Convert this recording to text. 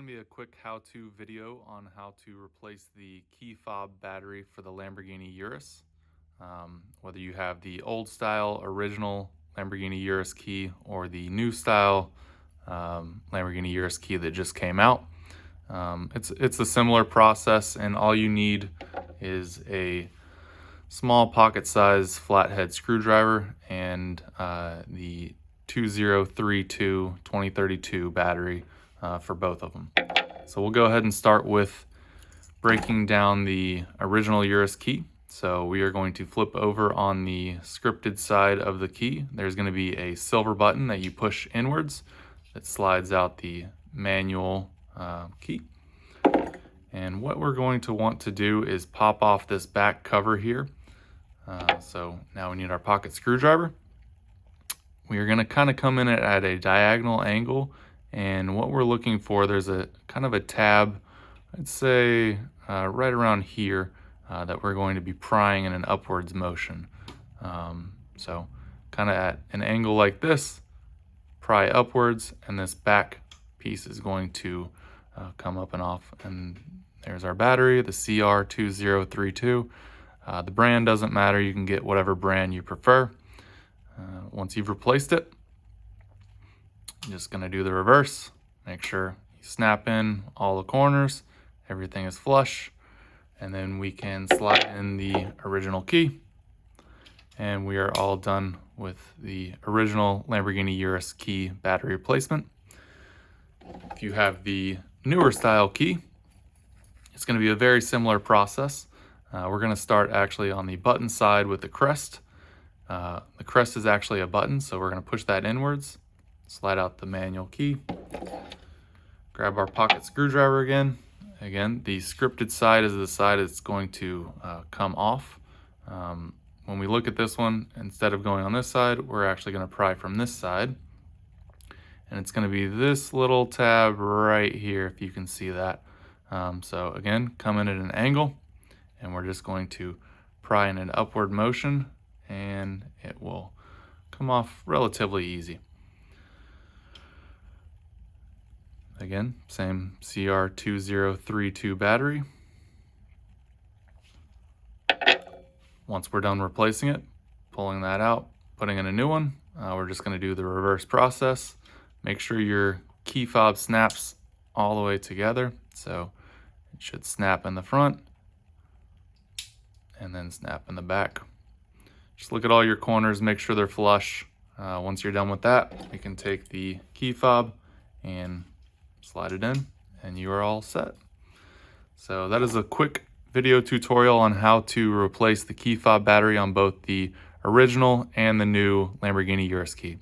to be a quick how-to video on how to replace the key fob battery for the Lamborghini Urus. Whether you have the old style original Lamborghini Urus key or the new style Lamborghini Urus key that just came out. It's a similar process, and all you need is a small pocket-sized flathead screwdriver and the 2032 battery for both of them. So we'll go ahead and start with breaking down the original Urus key. So we are going to flip over on the scripted side of the key. There's going to be a silver button that you push inwards that slides out the manual key. And what we're going to want to do is pop off this back cover here. So now we need our pocket screwdriver. We are going to kind of come in at a diagonal angle, and what we're looking for, there's a kind of a tab, I'd say right around here, that we're going to be prying in an upwards motion. So kind of at an angle like this, pry upwards, and this back piece is going to come up and off. And there's our battery, the CR2032. The brand doesn't matter, you can get whatever brand you prefer. Once you've replaced it, I'm just going to do the reverse. Make sure you snap in all the corners, everything is flush, and then we can slide in the original key, and we are all done with the original Lamborghini Urus key battery replacement. If you have the newer style key, it's going to be a very similar process. We're going to start actually on the button side with the crest. The crest is actually a button, so we're going to push that inwards, slide out the manual key, grab our pocket screwdriver again. Again, the scripted side is the side that's going to come off. When we look at this one, instead of going on this side, we're actually going to pry from this side. And it's going to be this little tab right here, if you can see that. So again, come in at an angle, and we're just going to pry in an upward motion, and it will come off relatively easy. Again, same CR2032 battery. Once we're done replacing it, pulling that out, putting in a new one, we're just going to do the reverse process. Make sure your key fob snaps all the way together. So it should snap in the front and then snap in the back. Just look at all your corners, make sure they're flush. Once you're done with that, we can take the key fob and slide it in, and you are all set. So that is a quick video tutorial on how to replace the key fob battery on both the original and the new Lamborghini Urus key.